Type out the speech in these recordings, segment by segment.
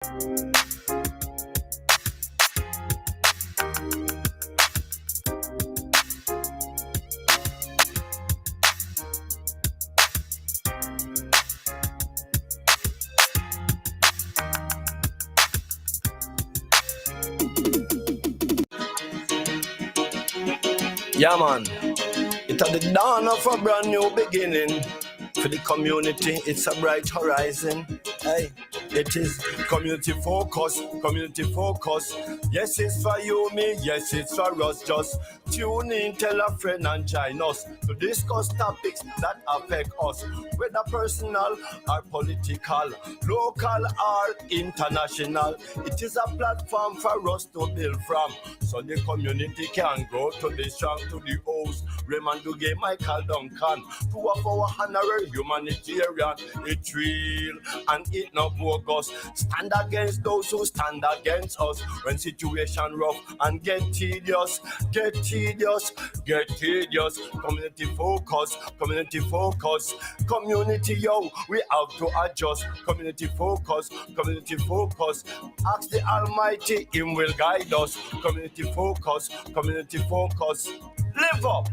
Yeah, man. It's at the dawn of a brand new beginning. For the community, it's a bright horizon. Hey, it is community focus, community focus. Yes, it's for you, me. Yes, it's for us. Just tune in, tell a friend, and join us to discuss topics that affect us, whether personal or political, local or international. It is a platform for us to build from, so the community can grow to be strong. To the host, Raymond Dugue, Michael Duncan, two of our honorary humanitarian. It's real and it not bogus. Stand against those who stand against us. When situation rough and get tedious, get tedious, get tedious. Community focus, community focus. Community, yo, we have to adjust. Community focus, community focus. Ask the Almighty, Him will guide us. Community focus, community focus. Live up.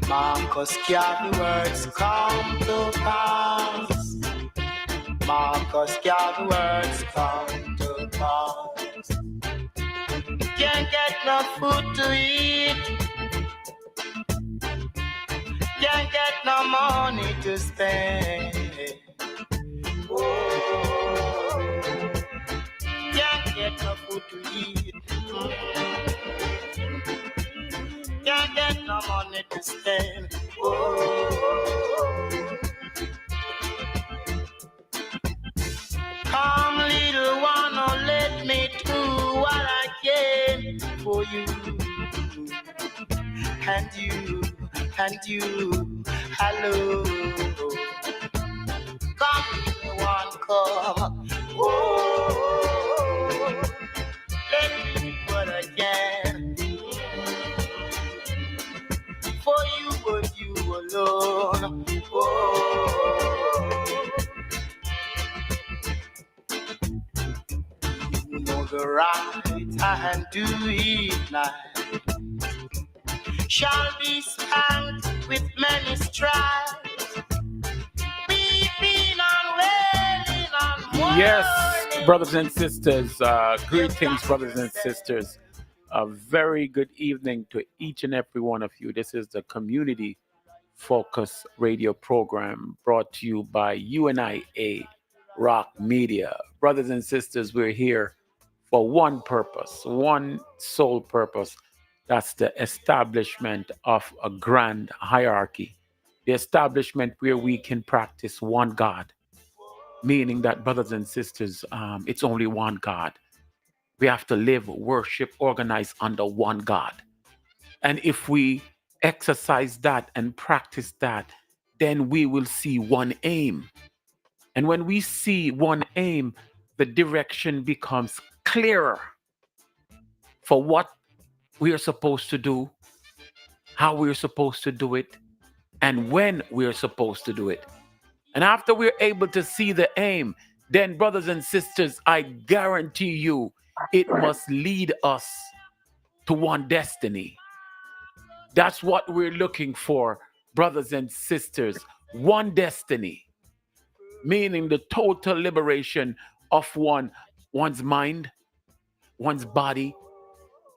Marcus Garvey words come to pass. Marcus Garvey words come to pass. Can't get no food to eat. Can't get no money to spend. Oh, can't get no food to eat. Can't get no money to spend. Oh, come, little one, oh, let me do what I can for you. And you, hello. Come, little one, come. Oh, let me do what I can for you, but you alone. Oh, you know the right hand do it now. Shall be spanked with many stripes. Weeping and wailing and mourning. Yes, brothers and sisters, greetings, brothers and sisters. A very good evening to each and every one of you. This is the Community Focus Radio program brought to you by UNIA Rock Media. Brothers and sisters, we're here for one purpose, one sole purpose. That's the establishment of a grand hierarchy, the establishment where we can practice one God, meaning that, brothers and sisters, it's only one God. We have to live, worship, organize under one God. And if we exercise that and practice that, then we will see one aim. And when we see one aim, the direction becomes clearer for what we are supposed to do, how we're supposed to do it, and when we're supposed to do it. And after we're able to see the aim, then, brothers and sisters, I guarantee you, it must lead us to one destiny. That's what we're looking for, brothers and sisters. One destiny, meaning the total liberation of one's mind, one's body,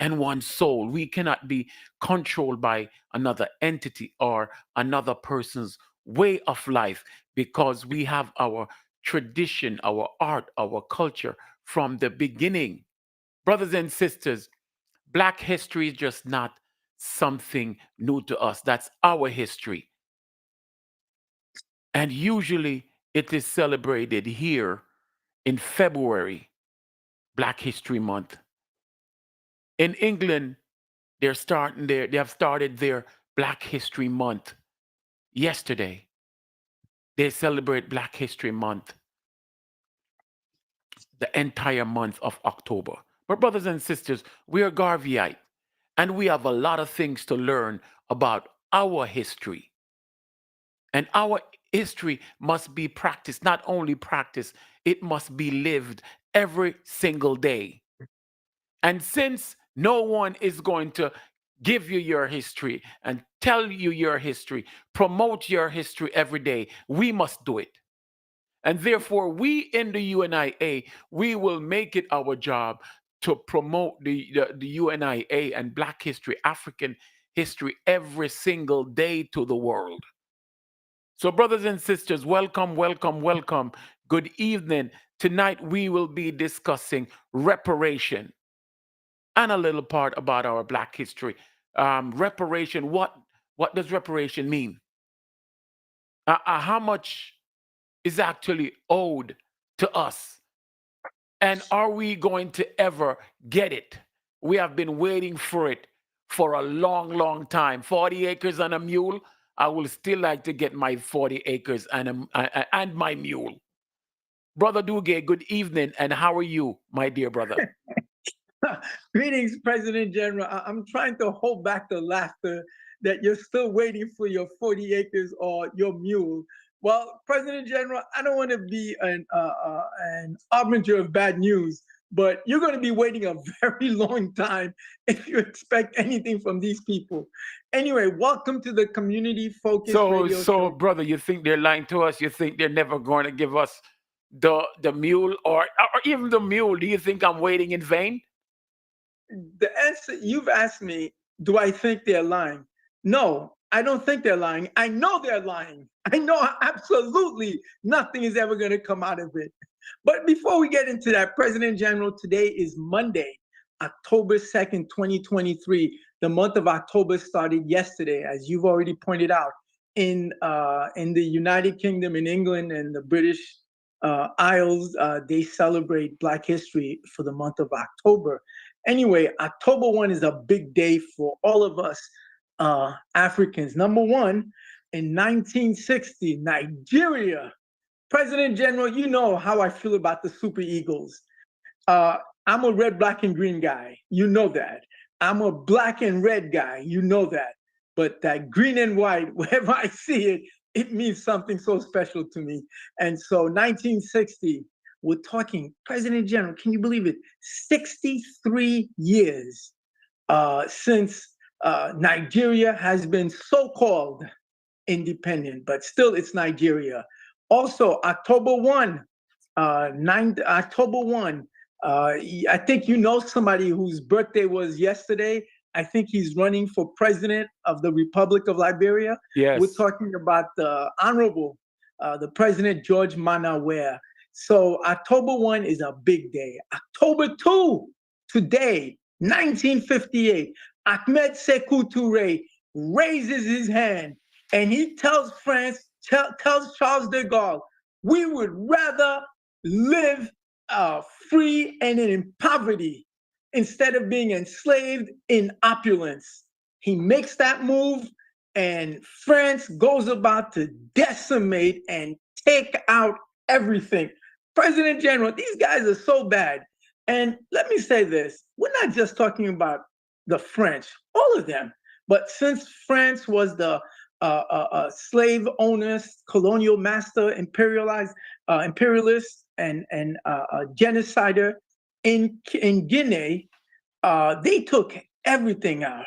and one's soul. We cannot be controlled by another entity or another person's way of life, because we have our tradition, our art, our culture from the beginning. Brothers and sisters, Black history is just not something new to us. That's our history. And usually it is celebrated here in February, Black History Month. In England, they have started their Black History Month yesterday. They celebrate Black History Month. the entire month of October. But, brothers and sisters, we are Garveyite, and we have a lot of things to learn about our history. And our history must be practiced, not only practiced, it must be lived every single day. And since no one is going to give you your history and tell you your history, promote your history every day, we must do it. And therefore, we in the UNIA, we will make it our job to promote the UNIA and Black history, African history every single day to the world. So, brothers and sisters, welcome, welcome, welcome. Good evening. Tonight, we will be discussing reparation and a little part about our Black history. Reparation, what does reparation mean? How much is actually owed to us? And are we going to ever get it? We have been waiting for it for a long, long time. 40 acres and a mule. I will still like to get my 40 acres and my mule. Brother Duge, good evening. And how are you, my dear brother? Greetings, President General. I'm trying to hold back the laughter that you're still waiting for your 40 acres or your mule. Well, President General, I don't want to be an harbinger of bad news, but you're going to be waiting a very long time if you expect anything from these people. Anyway, welcome to the Community Focused Radio Show. Brother, you think they're lying to us? You think they're never going to give us the mule or even the mule? Do you think I'm waiting in vain? The answer you've asked me, do I think they're lying? No, I don't think they're lying. I know they're lying. I know absolutely nothing is ever going to come out of it. But before we get into that, President General, today is Monday, October 2nd, 2023. The month of October started yesterday, as you've already pointed out, in the United Kingdom, in England, and the British Isles. They celebrate Black History for the month of October. Anyway, October 1 is a big day for all of us Africans. Number one, in 1960, Nigeria, President General, you know how I feel about the Super Eagles. I'm a red, black, and green guy. You know that. I'm a black and red guy. You know that. But that green and white, wherever I see it, it means something so special to me. And so 1960, we're talking, President General, can you believe it? 63 years since Nigeria has been so-called independent, but still it's Nigeria. Also, October 1, October 1, I think you know somebody whose birthday was yesterday. I think he's running for president of the Republic of Liberia. Yes. We're talking about the Honorable, the President George Manawer. So October 1 is a big day. October 2, today, 1958, Ahmed Sékou Touré raises his hand and he tells France, tells Charles de Gaulle, we would rather live free and in poverty instead of being enslaved in opulence. He makes that move and France goes about to decimate and take out everything. President General, these guys are so bad. And let me say this, we're not just talking about the French, all of them. But since France was the slave owners, colonial master, imperialist, and genocider in Guinea, they took everything out.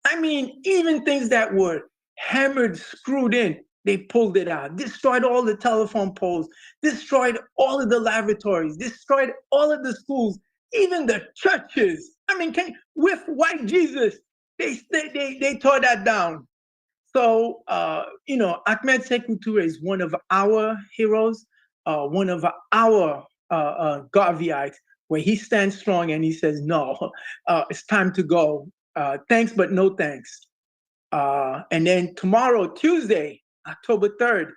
I mean, even things that were hammered, screwed in, they pulled it out, destroyed all the telephone poles, destroyed all of the laboratories, destroyed all of the schools, even the churches. I mean, with white Jesus, they tore that down. So, Ahmed Sékou Touré is one of our heroes, one of our Garveyites, where he stands strong and he says, no, it's time to go. Thanks, but no thanks. And then tomorrow, Tuesday, October 3rd,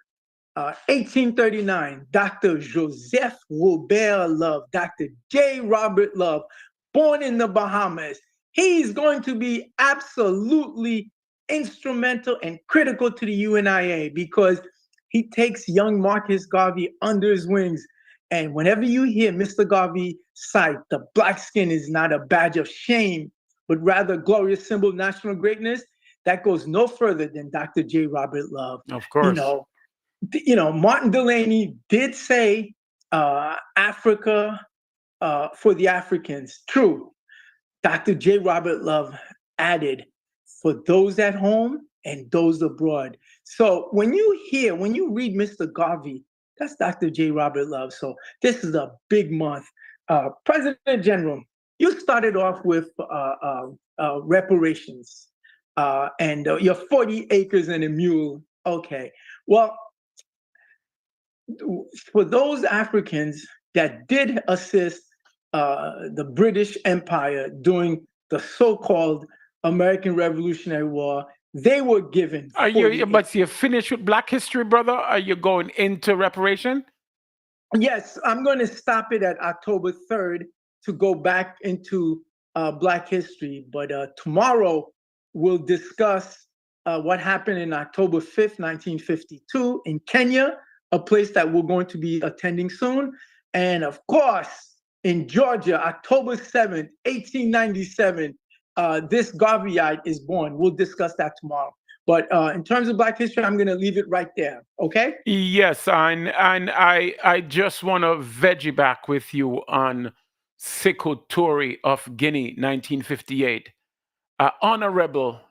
1839, Dr. Joseph Robert Love, Dr. J. Robert Love, born in the Bahamas. He's going to be absolutely instrumental and critical to the UNIA because he takes young Marcus Garvey under his wings And whenever you hear Mr. Garvey cite the black skin is not a badge of shame, but rather a glorious symbol of national greatness, that goes no further than Dr. J. Robert Love. Of course. Martin Delany did say Africa for the Africans. True. Dr. J. Robert Love added for those at home and those abroad. So when you read Mr. Garvey, that's Dr. J. Robert Love. So this is a big month. President General, you started off with reparations and your 40 acres and a mule. Okay. Well, for those Africans that did assist the British Empire during the so-called American Revolutionary War, they were given. But you're finished with Black history, brother? Are you going into reparation? Yes, I'm going to stop it at October 3rd to go back into Black history. But tomorrow we'll discuss what happened in October 5th, 1952 in Kenya, a place that we're going to be attending soon. And of course, in Georgia, October 7th, 1897, this Garveyite is born. We'll discuss that tomorrow. But in terms of Black history, I'm going to leave it right there. Okay? Yes, and I just want to veggie back with you on Sékou Touré of Guinea, 1958. An honorable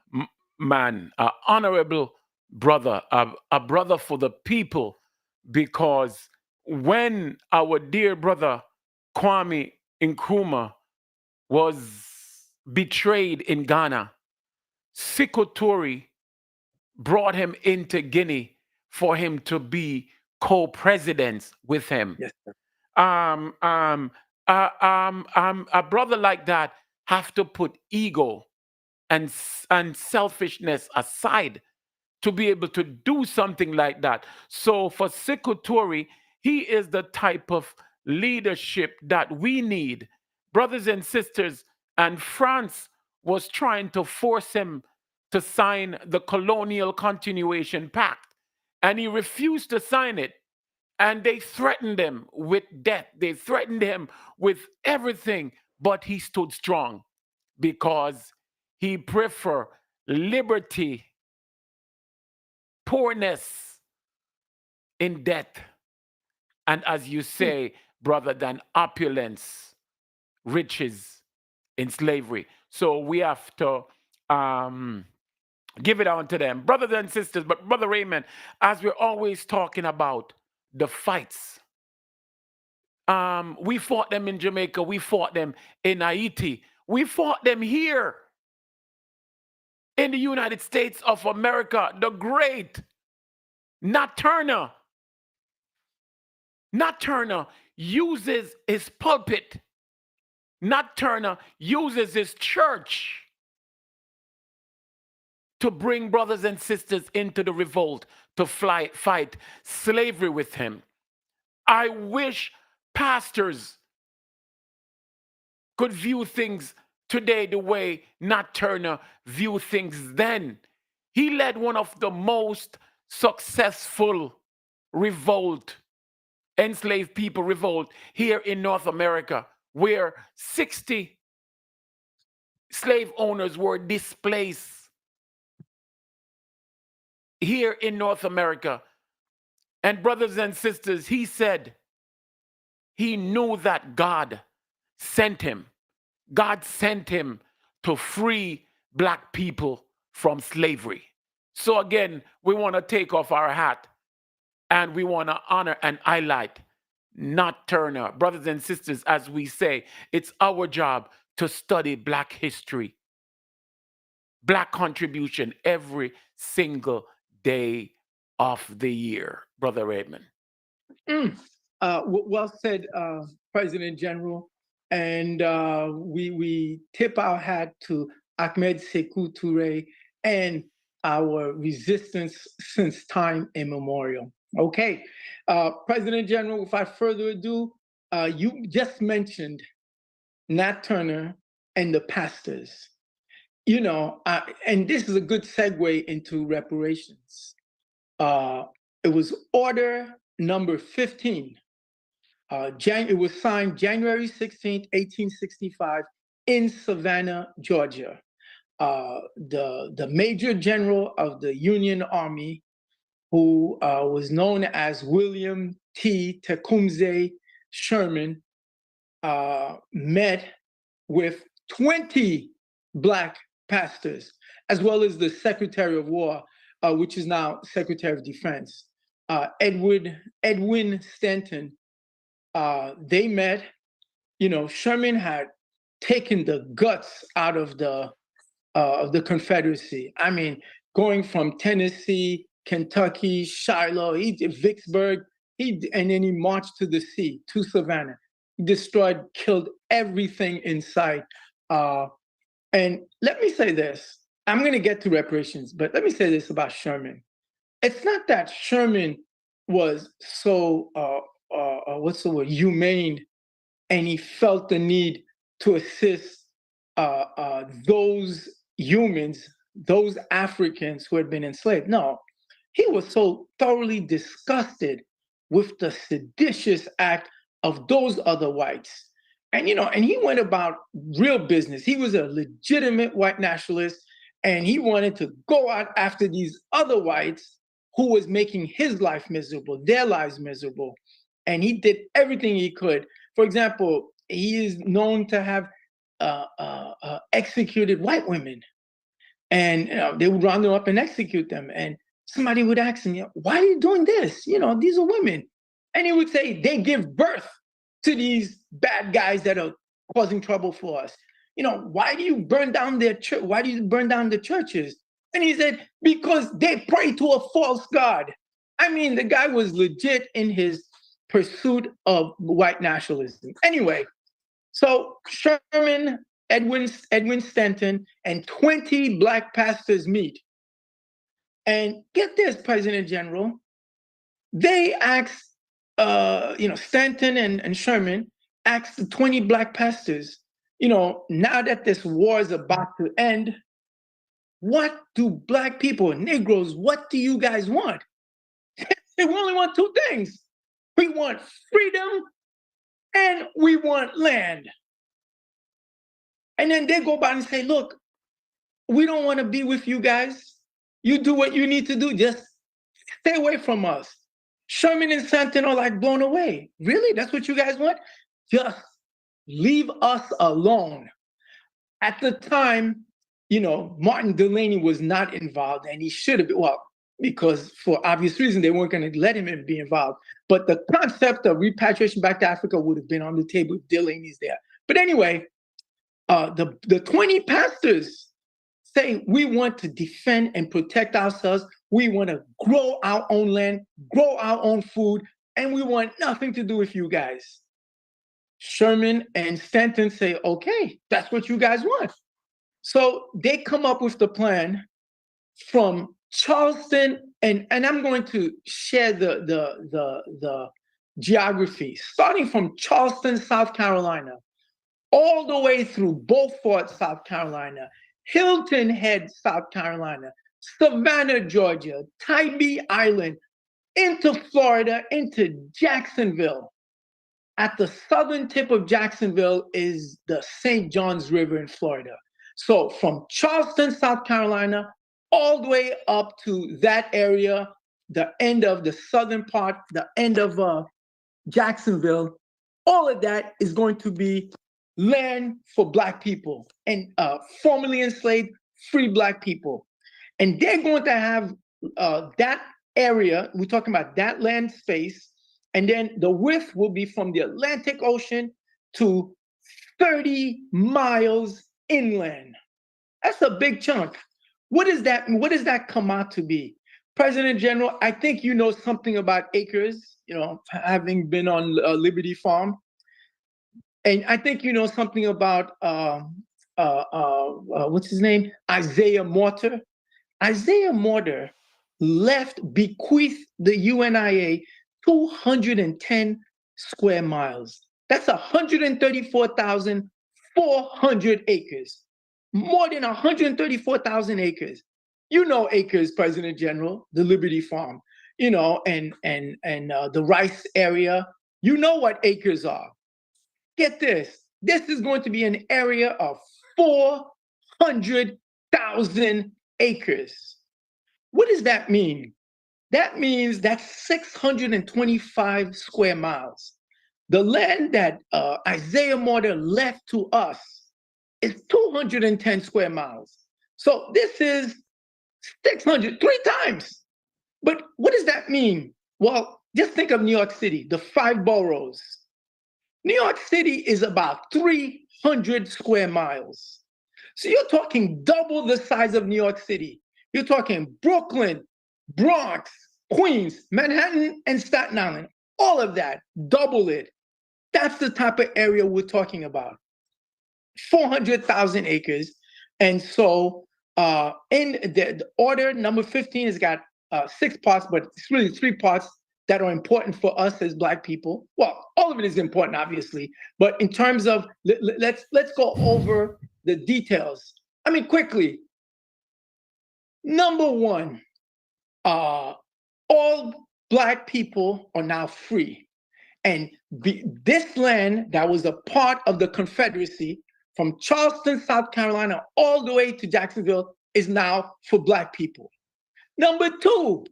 man, an honorable brother, a brother for the people, because when our dear brother Kwame Nkrumah was betrayed in Ghana, Sékou Touré brought him into Guinea for him to be co-presidents with him. Yes, sir. A brother like that have to put ego and selfishness aside to be able to do something like that. So for Sékou Touré, he is the type of leadership that we need. Brothers and sisters, and France was trying to force him to sign the Colonial Continuation Pact, and he refused to sign it. And they threatened him with death. They threatened him with everything, but he stood strong because he preferred liberty, poorness in death, and as you say, brother, than opulence, riches in slavery. So we have to give it on to them, brothers and sisters. But Brother Raymond, as we're always talking about the fights, we fought them in Jamaica, we fought them in Haiti, we fought them here in the United States of America. The great Nat Turner uses his pulpit. Nat Turner uses his church to bring brothers and sisters into the revolt, to fight slavery with him. I wish pastors could view things today the way Nat Turner viewed things then. He led one of the most successful enslaved people revolt here in North America, where 60 slave owners were displaced here in North America. And brothers and sisters, he said he knew that God sent him. God sent him to free Black people from slavery. So again, we want to take off our hat and we want to honor and highlight Nat Turner. Brothers and sisters, as we say, it's our job to study Black history, Black contribution every single day of the year. Brother Redmond. Well said, President General. And we tip our hat to Ahmed Sékou Touré and our resistance since time immemorial. Okay, President General, without further ado, you just mentioned Nat Turner and the pastors. And this is a good segue into reparations. It was order number 15 It was signed January 16th, 1865 in Savannah, Georgia. The Major General of the Union Army, who was known as William T. Tecumseh Sherman, met with 20 Black pastors, as well as the Secretary of War, which is now Secretary of Defense, Edwin Stanton. They met. Sherman had taken the guts out of the Confederacy. I mean, going from Tennessee, Kentucky, Shiloh, Vicksburg, and then he marched to the sea, to Savannah. He destroyed, killed everything in sight. And let me say this. I'm going to get to reparations, but let me say this about Sherman. It's not that Sherman was so, what's the word, humane, and he felt the need to assist those humans, those Africans who had been enslaved. No, he was so thoroughly disgusted with the seditious act of those other whites. And he went about real business. He was a legitimate white nationalist, and he wanted to go out after these other whites who was making his life miserable, their lives miserable. And he did everything he could. For example, he is known to have executed white women, and they would round them up and execute them. And somebody would ask him, why are you doing this? These are women. And he would say, they give birth to these bad guys that are causing trouble for us. Why do you burn down their church? Why do you burn down the churches? And he said, because they pray to a false god. I mean, the guy was legit in his pursuit of white nationalism. Anyway, so Sherman, Edwin Stanton, and 20 Black pastors meet. And get this, President General, they asked, Stanton and Sherman asked the 20 Black pastors, now that this war is about to end, what do Black people, Negroes, what do you guys want? We only want two things. We want freedom and we want land. And then they go by and say, look, we don't want to be with you guys. You do what you need to do. Just stay away from us. Sherman and Stanton are like blown away. Really? That's what you guys want? Just leave us alone. At the time, Martin Delany was not involved, and he should have been, because for obvious reasons, they weren't going to let him be involved. But the concept of repatriation back to Africa would have been on the table if Delany's there. But anyway, the 20 pastors say, we want to defend and protect ourselves. We want to grow our own land, grow our own food, and we want nothing to do with you guys. Sherman and Stanton say, okay, that's what you guys want. So they come up with the plan from Charleston, and I'm going to share the geography, starting from Charleston, South Carolina, all the way through Beaufort, South Carolina, Hilton Head, South Carolina, Savannah, Georgia, Tybee Island, into Florida, into Jacksonville. At the southern tip of Jacksonville is the St. Johns River in Florida. So from Charleston, South Carolina, all the way up to that area, the end of the southern part, the end of Jacksonville, all of that is going to be land for Black people and formerly enslaved, free Black people. And they're going to have that area, we're talking about that land space, and then the width will be from the Atlantic Ocean to 30 miles inland. That's a big chunk. What does that come out to be? President General, I think you know something about acres, having been on Liberty Farm. And I think you know something about, what's his name? Isaiah Morter. Isaiah Morter bequeathed the UNIA 210 square miles. That's 134,400 acres. More than 134,000 acres. You know acres, President General, the Liberty Farm, and the rice area, You know what acres are. Get this. This is going to be an area of 400,000 acres. What does that mean? That means that's 625 square miles. The land that Isaiah Mortar left to us is 210 square miles. So this is 600, 3 times. But what does that mean? Well, just think of New York City, the 5 boroughs. New York City is about 300 square miles. So you're talking double the size of New York City. You're talking Brooklyn, Bronx, Queens, Manhattan, and Staten Island. All of that, double it. That's the type of area we're talking about. 400,000 acres. And so in the order, number 15 has got 6 parts, but it's really 3 parts that are important for us as Black people. Well, all of it is important, obviously, but in terms of, let's go over the details. I mean, quickly. Number 1, all Black people are now free. And this land that was a part of the Confederacy from Charleston, South Carolina, all the way to Jacksonville is now for Black people. Number 2,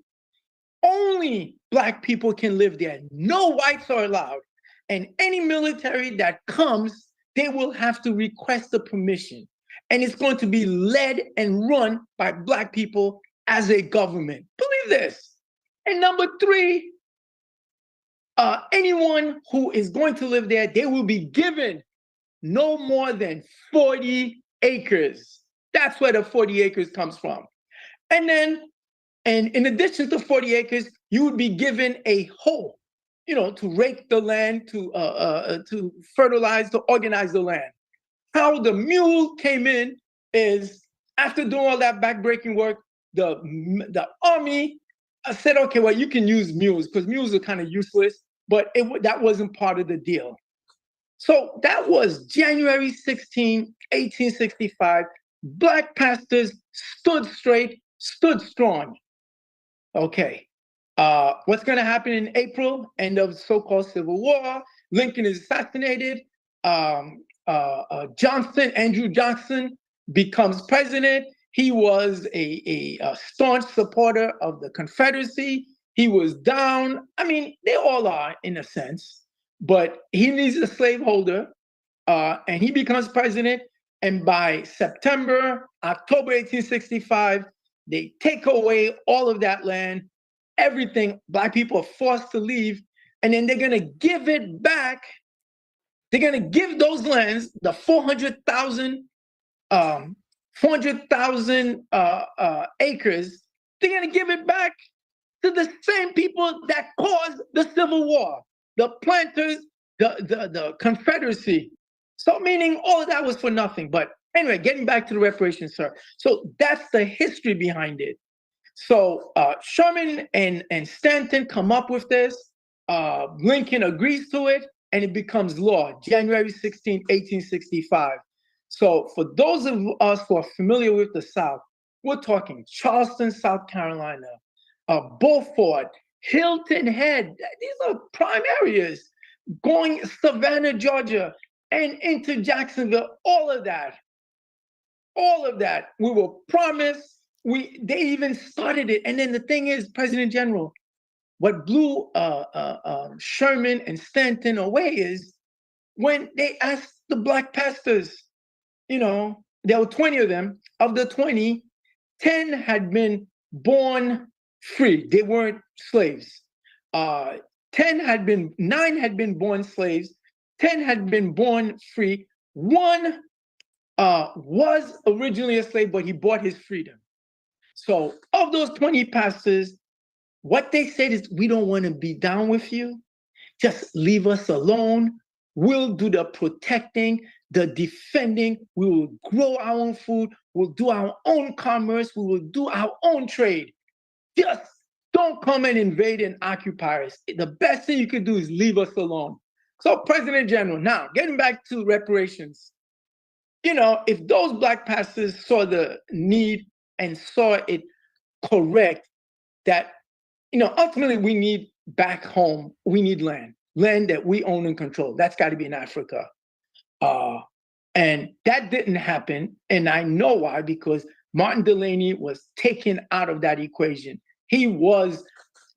only Black people can live there. No whites are allowed. And any military that comes, they will have to request the permission. And it's going to be led and run by Black people as a government. Believe this. And number 3, anyone who is going to live there, they will be given no more than 40 acres. That's where the 40 acres comes from. And then, and in addition to 40 acres, you would be given a hoe, to rake the land, to fertilize, to organize the land. How the mule came in is, after doing all that backbreaking work, the army said, okay, well, you can use mules because mules are kind of useless, but that wasn't part of the deal. So that was January 16, 1865. Black pastors stood straight, stood strong. Okay. What's going to happen in April? End of so-called Civil War. Lincoln is assassinated. Andrew Johnson becomes president. He was a staunch supporter of the Confederacy. He was down. I mean, they all are in a sense, but he needs a slaveholder, and he becomes president. And by October 1865, they take away all of that land, everything. Black people are forced to leave, and then they're going to give it back. They're going to give those lands, the 400,000 acres, they're going to give it back to the same people that caused the Civil War, the planters, the Confederacy. So meaning all of that was for nothing. But anyway, getting back to the reparations, sir. So that's the history behind it. So Sherman and Stanton come up with this. Lincoln agrees to it, and it becomes law, January 16, 1865. So for those of us who are familiar with the South, we're talking Charleston, South Carolina, Beaufort, Hilton Head. These are prime areas. Going Savannah, Georgia, and into Jacksonville, all of that. We were promised. They even started it. And then the thing is, President General, what blew Sherman and Stanton away is when they asked the Black pastors, there were 20 of them. Of the 20, 10 had been born free. They weren't slaves. 9 had been born slaves. 10 had been born free. 1 was originally a slave, but he bought his freedom. So of those 20 pastors, what they said is, we don't want to be down with you. Just leave us alone. We'll do the protecting, the defending. We will grow our own food. We'll do our own commerce. We will do our own trade. Just don't come and invade and occupy us. The best thing you could do is leave us alone. So President General, now getting back to reparations, if those Black pastors saw the need and saw it correct, that, ultimately we need back home, we need land. land that we own and control. That's got to be in Africa. And that didn't happen. And I know why, because Martin Delaney was taken out of that equation. He was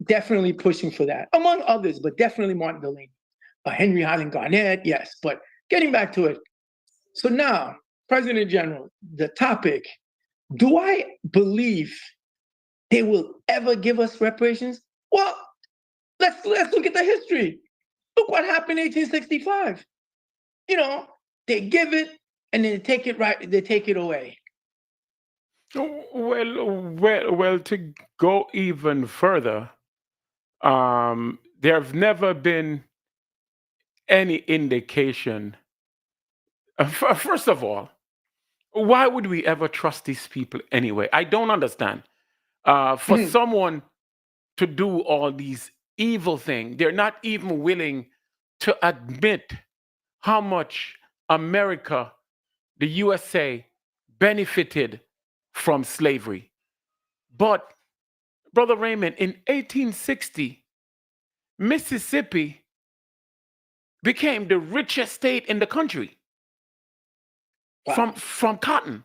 definitely pushing for that, among others, but definitely Martin Delaney. Henry Highland Garnett, yes. But getting back to it. So now, President General, the topic, do I believe they will ever give us reparations? Well, let's look at the history. Look what happened in 1865. You know, they give it and then they take it away. Well, to go even further, there have never been any indication. First of all, why would we ever trust these people anyway? I don't understand. For someone to do all these evil things, they're not even willing to admit how much America, the USA, benefited from slavery. But, Brother Raymond, in 1860, Mississippi became the richest state in the country. Wow. From cotton.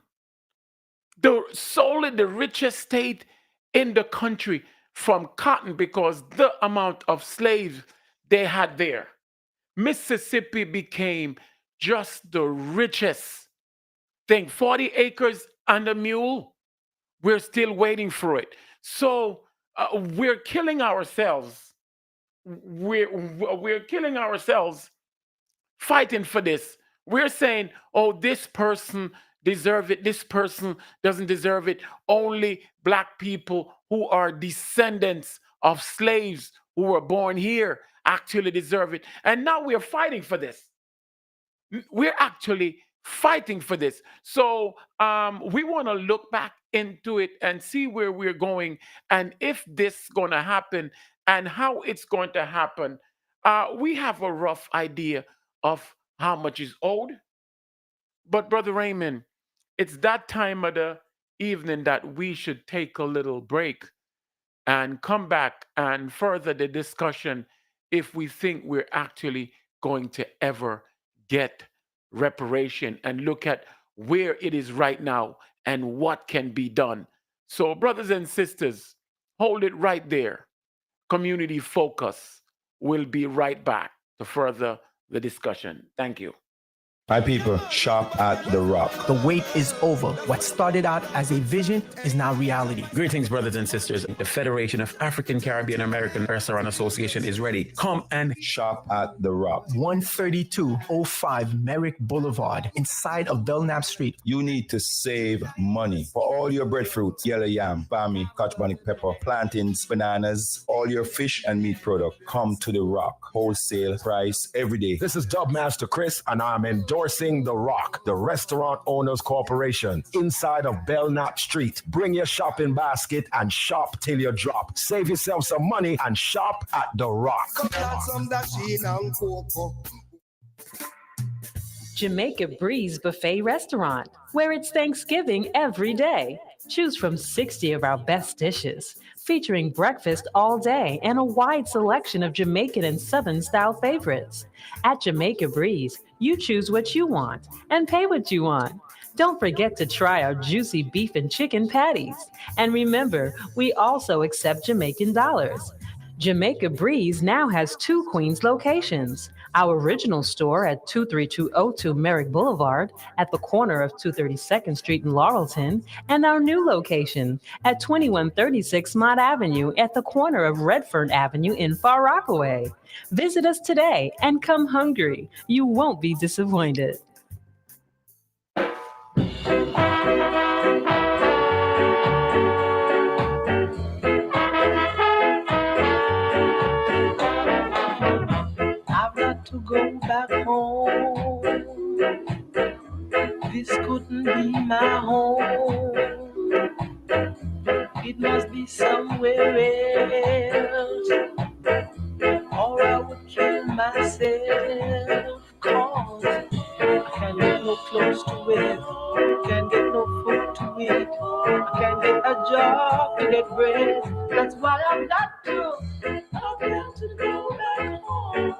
Solely the richest state in the country from cotton, because the amount of slaves they had there. Mississippi became just the richest thing. 40 acres and a mule. We're still waiting for it. So we're killing ourselves. We're killing ourselves fighting for this. We're saying, oh, this person deserves it. This person doesn't deserve it. Only Black people who are descendants of slaves who were born here actually deserve it. And now we're fighting for this. We're actually fighting for this. So we want to look back into it and see where we're going, and if this is going to happen and how it's going to happen. We have a rough idea of how much is owed. But Brother Raymond, it's that time of the evening that we should take a little break and come back and further the discussion if we think we're actually going to ever get reparation, and look at where it is right now and what can be done. So, brothers and sisters, hold it right there. Community Focus will be right back to further the discussion. Thank you. My people, shop at The Rock. The wait is over. What started out as a vision is now reality. Greetings, brothers and sisters. The Federation of African Caribbean American Restaurant Association is ready. Come and shop at The Rock. 13205 Merrick Boulevard, inside of Belknap Street. You need to save money for all your breadfruit, yellow yam, bami, cotchbonic pepper, plantains, bananas, all your fish and meat product. Come to The Rock. Wholesale price every day. This is Dubmaster Chris, and I'm endorsing The Rock, the Restaurant Owners Corporation, inside of Belknap Street. Bring your shopping basket and shop till you drop. Save yourself some money and shop at The Rock. Jamaica Breeze Buffet Restaurant, where it's Thanksgiving every day. Choose from 60 of our best dishes, featuring breakfast all day and a wide selection of Jamaican and Southern style favorites. At Jamaica Breeze, you choose what you want and pay what you want. Don't forget to try our juicy beef and chicken patties. And remember, we also accept Jamaican dollars. Jamaica Breeze now has 2 Queens locations. Our original store at 23202 Merrick Boulevard at the corner of 232nd Street in Laurelton, and our new location at 2136 Mott Avenue at the corner of Redfern Avenue in Far Rockaway. Visit us today and come hungry. You won't be disappointed. To go back home. This couldn't be my home. It must be somewhere else, or I would kill myself. Cause I can't get no clothes to wear, can't get no food to eat, I can't get a job to get bread. That's why I've got to go back home.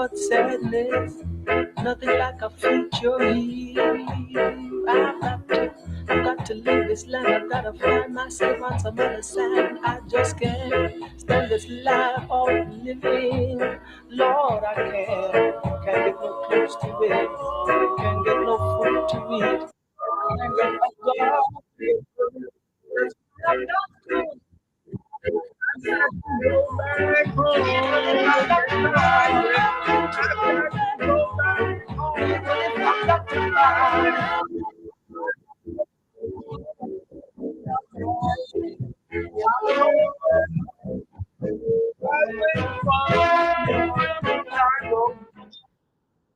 but sadness. Nothing like a future here. I've got to leave this land. I've got to find myself on some other side. I just can't stand this life of living. Lord, I can't get no close to it. Can't get no food to eat. Can't get no job. I've got to go back home. I've got to go back home. I've got to fly.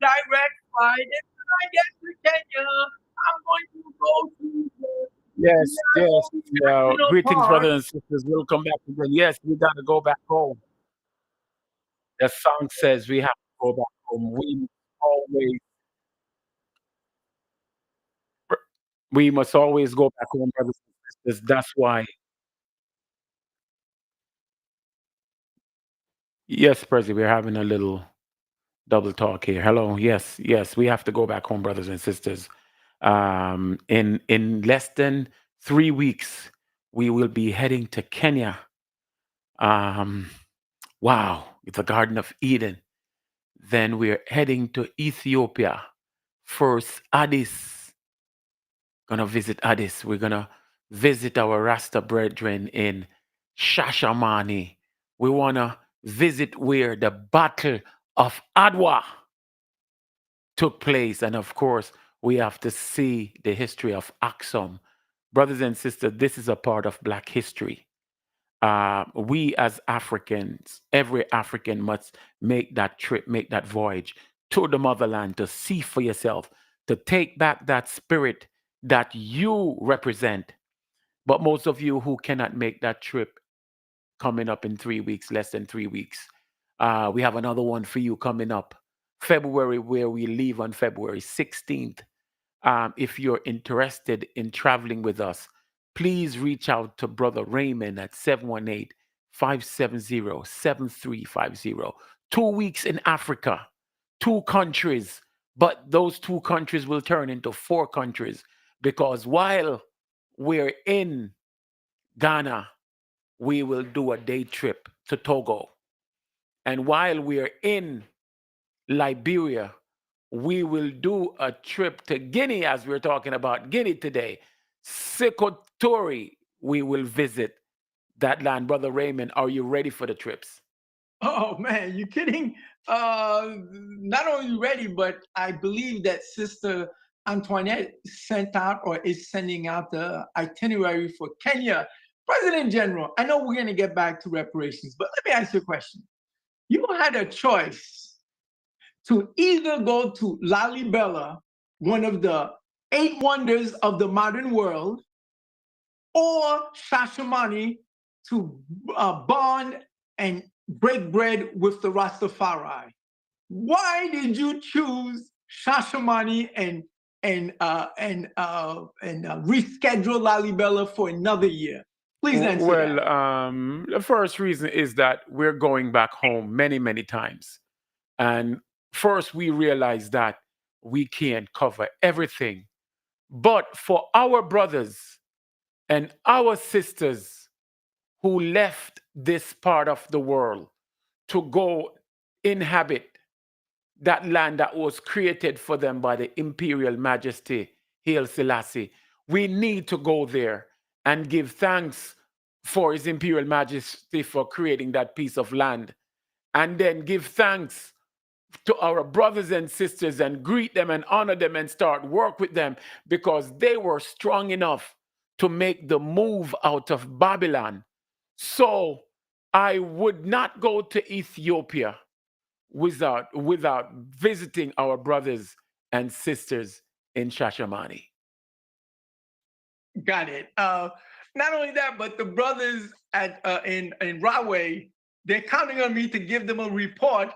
Direct flight. And when I get to Kenya, I'm going to go to Yes, yes. National Greetings, Park. brothers and sisters. We'll come back again. Yes, we got to go back home. The song says we have to go back home. We must always go back home, brothers and sisters. That's why. Yes, Prezi, we're having a little double talk here. Hello. Yes, yes, we have to go back home, brothers and sisters. In less than 3 weeks, we will be heading to Kenya. Wow, it's the Garden of Eden. Then we're heading to Ethiopia. First, Addis. Gonna visit Addis. We're gonna visit our Rasta brethren in Shashamani. We wanna visit where the Battle of Adwa took place. And of course, we have to see the history of Aksum. Brothers and sisters, this is a part of Black history. We as Africans, every African must make that trip, make that voyage to the motherland to see for yourself, to take back that spirit that you represent. But most of you who cannot make that trip coming up in 3 weeks, less than 3 weeks, we have another one for you coming up February, where we leave on February 16th. If you're interested in traveling with us, please reach out to Brother Raymond at 718-570-7350. 2 weeks in Africa, 2 countries, but those 2 countries will turn into 4 countries, because while we're in Ghana, we will do a day trip to Togo. And while we're in Liberia, we will do a trip to Guinea, as we're talking about Guinea today. Sekotori, we will visit that land. Brother Raymond, are you ready for the trips? Oh man, you kidding? Not only ready, but I believe that Sister Antoinette sent out or is sending out the itinerary for Kenya. President General, I know we're going to get back to reparations, but let me ask you a question. You had a choice to either go to Lalibela, one of the 8 wonders of the modern world, or Shashamani to bond and break bread with the Rastafari. Why did you choose Shashamani and reschedule Lalibela for another year? Please answer Well, that. the first reason is that we're going back home many, many times. And first, we realize that we can't cover everything. But for our brothers and our sisters who left this part of the world to go inhabit that land that was created for them by the Imperial Majesty, Haile Selassie, we need to go there and give thanks for His Imperial Majesty for creating that piece of land. And then give thanks to our brothers and sisters and greet them and honor them and start work with them, because they were strong enough to make the move out of Babylon. So I would not go to Ethiopia without visiting our brothers and sisters in Shashamani. Got it. Not only that, but the brothers at in Rahway, they're counting on me to give them a report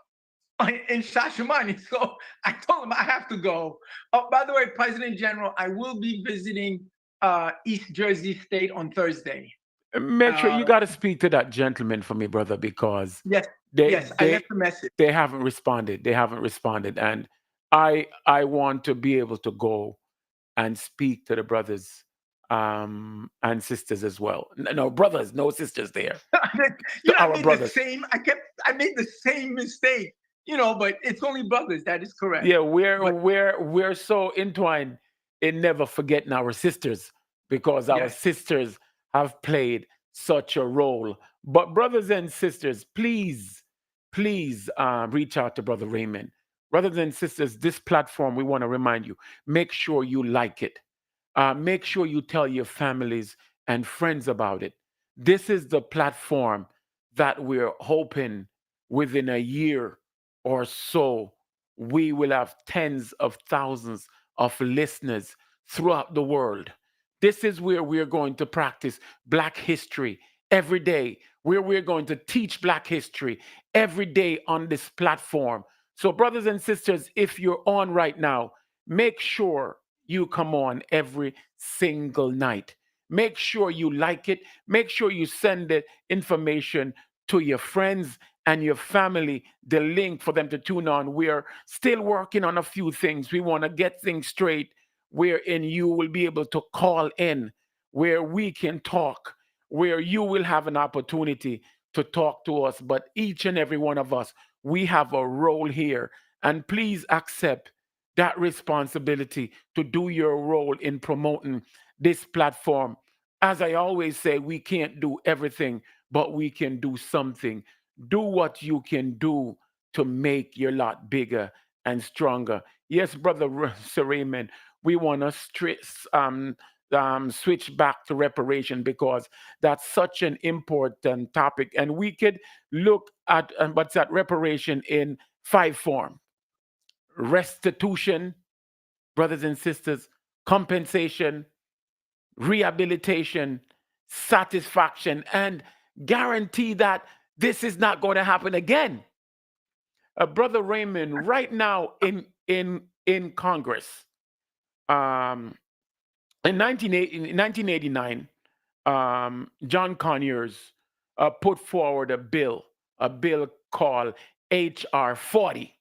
in Shashamani. So I told them I have to go. Oh, by the way, President General, I will be visiting East Jersey State on Thursday. Make sure you got to speak to that gentleman for me, brother, because yes, Yes, I left a message. They haven't responded. They haven't responded, and I want to be able to go and speak to the brothers and sisters as well. No brothers, no sisters there. You know, I Our made brothers. I made the same mistake. You know, but it's only brothers. That is correct. Yeah, But we're so entwined in never forgetting our sisters because our yes, sisters have played such a role. But brothers and sisters, please, please reach out to Brother Raymond. Brothers and sisters, this platform, we want to remind you, make sure you like it. Make sure you tell your families and friends about it. This is the platform that we're hoping within a year or so, we will have tens of thousands of listeners throughout the world. This is where we're going to practice Black history every day, where we're going to teach Black history every day on this platform. So, brothers and sisters, if you're on right now, make sure you come on every single night. Make sure you like it. Make sure you send the information to your friends and your family, the link for them to tune on. We're still working on a few things. We want to get things straight wherein you will be able to call in, where we can talk, where you will have an opportunity to talk to us. But each and every one of us, we have a role here. And please accept that responsibility to do your role in promoting this platform. As I always say, we can't do everything, but we can do something. Do what you can do to make your lot bigger and stronger. Yes, Brother Sir Raymond, we want to switch back to reparation because that's such an important topic. And we could look at what's that reparation in 5 forms: restitution, brothers and sisters, compensation, rehabilitation, satisfaction, and guarantee that this is not going to happen again. Brother Raymond, right now in Congress, um, in 1989, John Conyers put forward a bill called HR 40.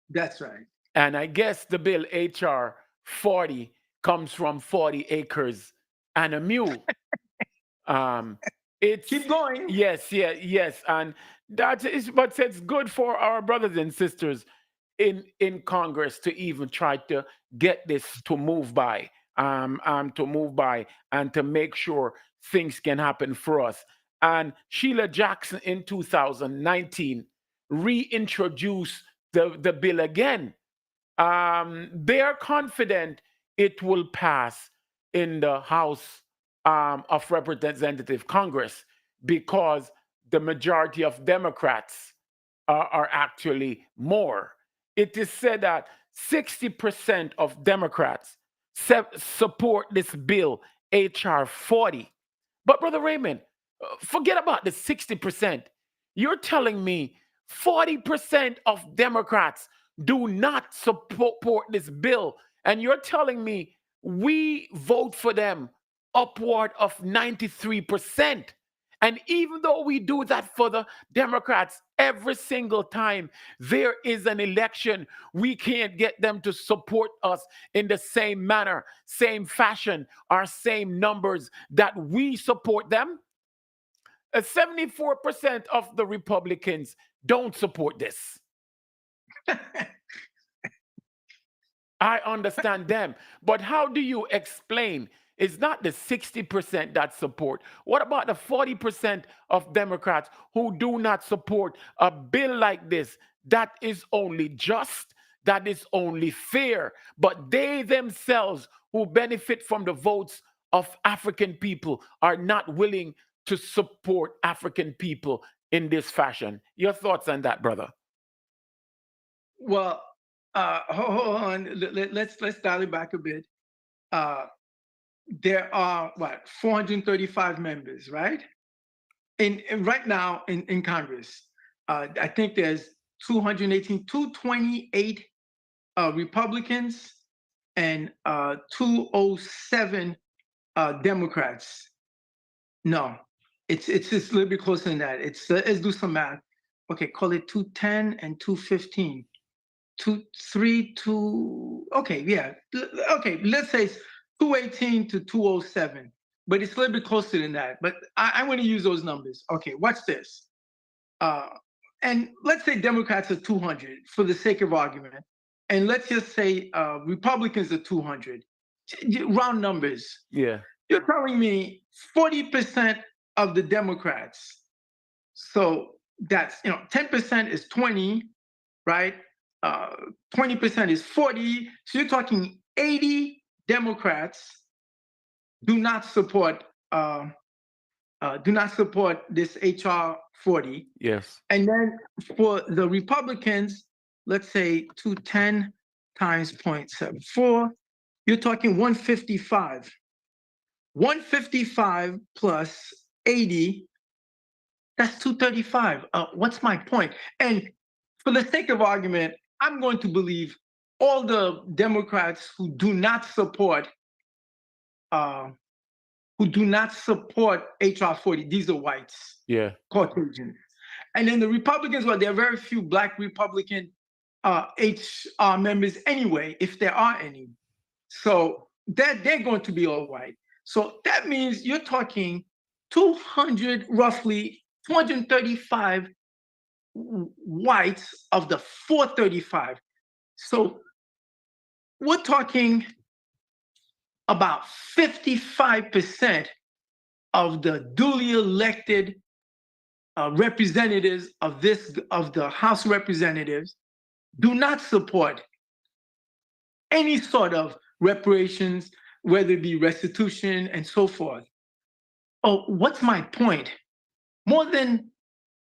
that's right. And I guess the bill HR 40 comes from 40 acres and a mule. It's Keep going. yes, and that is, but it's good for our brothers and sisters in Congress to even try to get this to move by, and to make sure things can happen for us. And Sheila Jackson in 2019 reintroduced the bill again. They are confident it will pass in the House of Representative Congress because the majority of Democrats are actually more. It is said that 60% of Democrats support this bill, HR 40. But, Brother Raymond, forget about the 60%. You're telling me 40% of Democrats do not support this bill. And you're telling me we vote for them upward of 93%. And even though we do that for the Democrats every single time there is an election, we can't get them to support us in the same manner, same fashion, or same numbers that we support them. 74% of the Republicans don't support this. I understand them. But how do you explain? It's not the 60% that support. What about the 40% of Democrats who do not support a bill like this that is only just, that is only fair, but they themselves who benefit from the votes of African people are not willing to support African people in this fashion? Your thoughts on that, brother? Well, hold on. Let's dial it back a bit. There are 435 members, right? And right now in Congress, I think there's 228 Republicans and 207 Democrats. No, it's just a little bit closer than that. Let's do some math. okay, call it 210 and 215. 232, okay, yeah. Okay, let's say it's 218 to 207, but it's a little bit closer than that. But I want to use those numbers. Okay, watch this. And let's say Democrats are 200 for the sake of argument. And let's just say Republicans are 200. Round numbers. Yeah. You're telling me 40% of the Democrats. So that's, 10% is 20, right? 20% is 40. So you're talking 80 Democrats do not support this HR 40. Yes. And then for the Republicans, let's say 210 times 0.74, you're talking 155. 155 plus 80, that's 235. What's my point? And for the sake of argument, I'm going to believe all the Democrats who do not support HR 40. These are whites, Caucasians. And then the Republicans, well, there are very few Black Republican HR members anyway, if there are any. So they're going to be all white. So that means you're talking roughly 235 whites of the 435. So we're talking about 55% of the duly elected representatives of the House of Representatives do not support any sort of reparations, whether it be restitution and so forth. Oh, what's my point? More than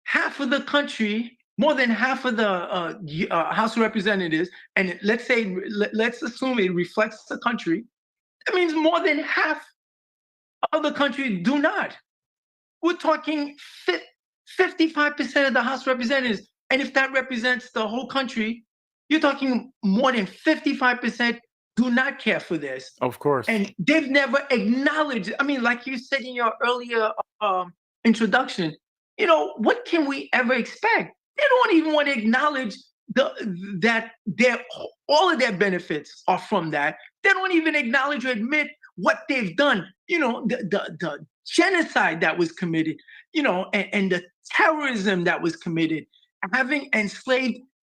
half of the country, more than half of the House of Representatives, and let's assume it reflects the country, that means more than half of the country do not. We're talking 55% of the House of Representatives, and if that represents the whole country, you're talking more than 55% do not care for this. Of course. And they've never acknowledged, I mean, like you said in your earlier introduction, what can we ever expect? They don't even want to acknowledge that all of their benefits are from that. They don't even acknowledge or admit what they've done. The genocide that was committed, and the terrorism that was committed, having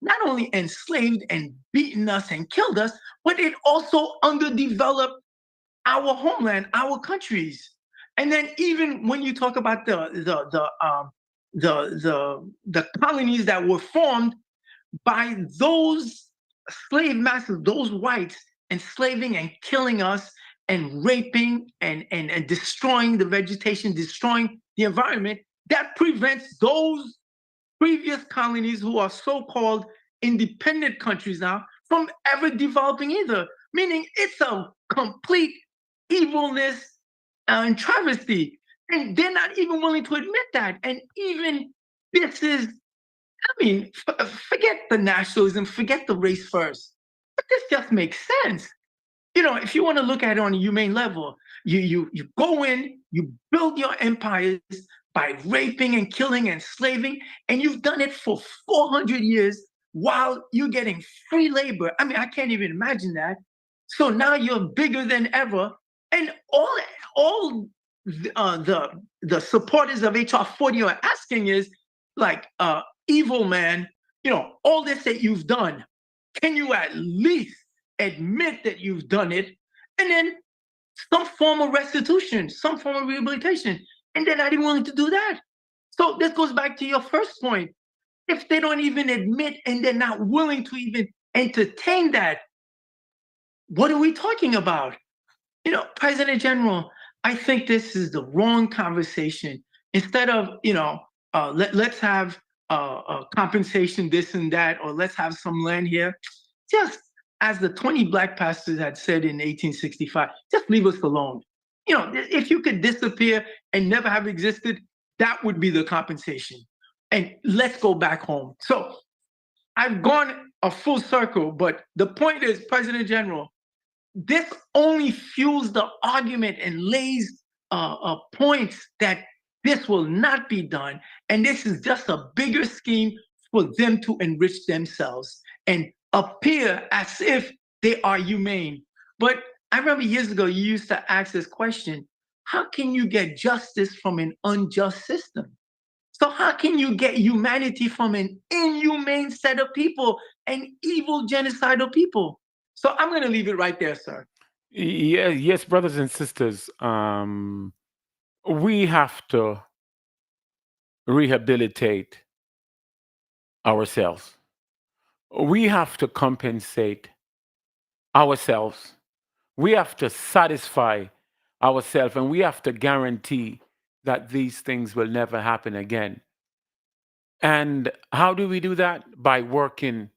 not only enslaved and beaten us and killed us, but it also underdeveloped our homeland, our countries. And then even when you talk about the colonies that were formed by those slave masters, those whites, enslaving and killing us and raping and destroying the vegetation, destroying the environment, that prevents those previous colonies who are so-called independent countries now from ever developing either. Meaning it's a complete evilness and travesty. And they're not even willing to admit that. And even this is, forget the nationalism, forget the race first. But this just makes sense. If you want to look at it on a humane level, you go in, you build your empires by raping and killing and enslaving, and you've done it for 400 years while you're getting free labor. I can't even imagine that. So now you're bigger than ever, and all the supporters of HR 40 are asking is like, evil man, all this that you've done, can you at least admit that you've done it, and then some form of restitution, some form of rehabilitation, and they're not even willing to do that. So this goes back to your first point. If they don't even admit and they're not willing to even entertain that, what are we talking about? President General, I think this is the wrong conversation. Instead of, let's have compensation, this and that, or let's have some land here, just as the 20 Black pastors had said in 1865, just leave us alone. If you could disappear and never have existed, that would be the compensation. And let's go back home. So I've gone a full circle, but the point is, President General, this only fuels the argument and lays points that This will not be done. And this is just a bigger scheme for them to enrich themselves and appear as if they are humane. But I remember years ago, you used to ask this question, how can you get justice from an unjust system? So how can you get humanity from an inhumane set of people, an evil genocidal people? So I'm going to leave it right there, sir. Yeah, yes, brothers and sisters, we have to rehabilitate ourselves. We have to compensate ourselves. We have to satisfy ourselves, and we have to guarantee that these things will never happen again. And how do we do that? By working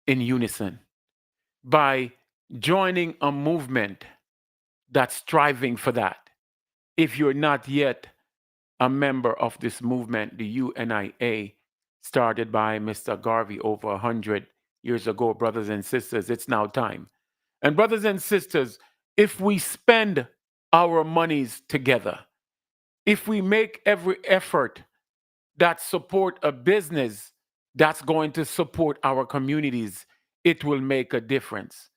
in unison, by joining a movement that's striving for that. If you're not yet a member of this movement, the UNIA, started by Mr. Garvey over 100 years ago, brothers and sisters, it's now time. And brothers and sisters, if we spend our monies together, if we make every effort that support a business that's going to support our communities, it will make a difference.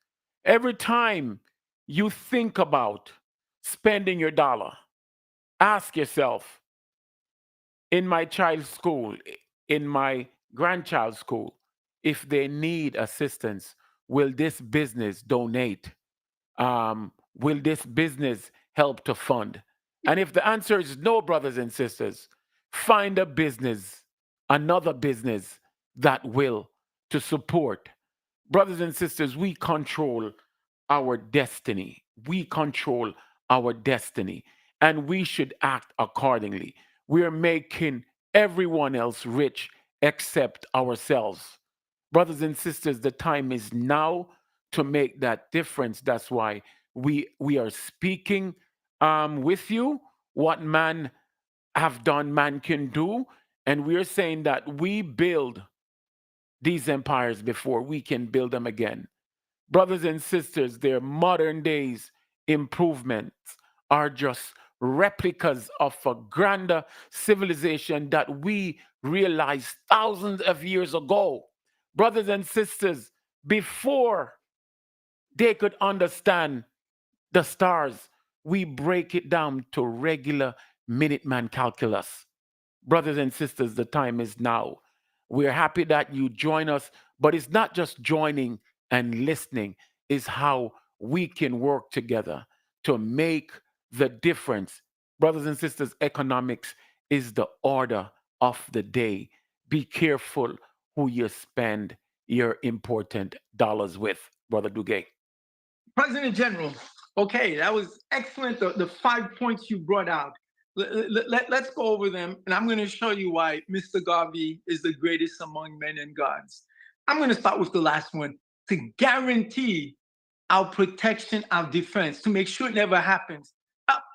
Every time you think about spending your dollar, ask yourself, in my child's school, in my grandchild's school, if they need assistance, will this business donate? Will this business help to fund? And if the answer is no, brothers and sisters, find a business, another business that will to support. Brothers and sisters, we control our destiny. We control our destiny, and we should act accordingly. We are making everyone else rich except ourselves. Brothers and sisters, the time is now to make that difference. That's why we are speaking with you. What man have done, man can do. And we're saying that we build these empires before we can build them again. Brothers and sisters, their modern days improvements are just replicas of a grander civilization that we realized thousands of years ago. Brothers and sisters, before they could understand the stars, we break it down to regular Minuteman calculus. Brothers and sisters, the time is now. We're happy that you join us, but it's not just joining and listening, it's how we can work together to make the difference. Brothers and sisters, economics is the order of the day. Be careful who you spend your important dollars with, Brother Duguay. President General, okay, that was excellent. The 5 points you brought out. Let's go over them, and I'm going to show you why Mr. Garvey is the greatest among men and gods. I'm going to start with the last one. To guarantee our protection, our defense, to make sure it never happens.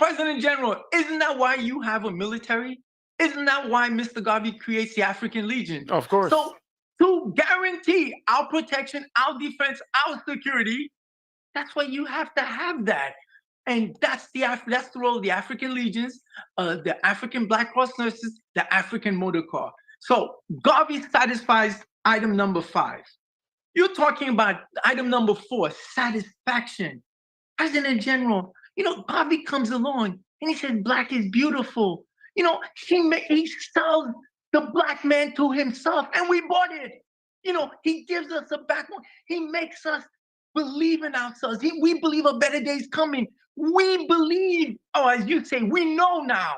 President General, isn't that why you have a military? Isn't that why Mr. Garvey creates the African Legion? Of course. So to guarantee our protection, our defense, our security, that's why you have to have that. And that's the role of the African Legions, the African Black Cross Nurses, the African Motor Corps. So Garvey satisfies item number 5. You're talking about item number 4, satisfaction. President General, Garvey comes along and he says, Black is beautiful. He sells the Black man to himself, and we bought it. He gives us a backbone. He makes us believe in ourselves. We believe a better day is coming. We believe, as you say, we know now.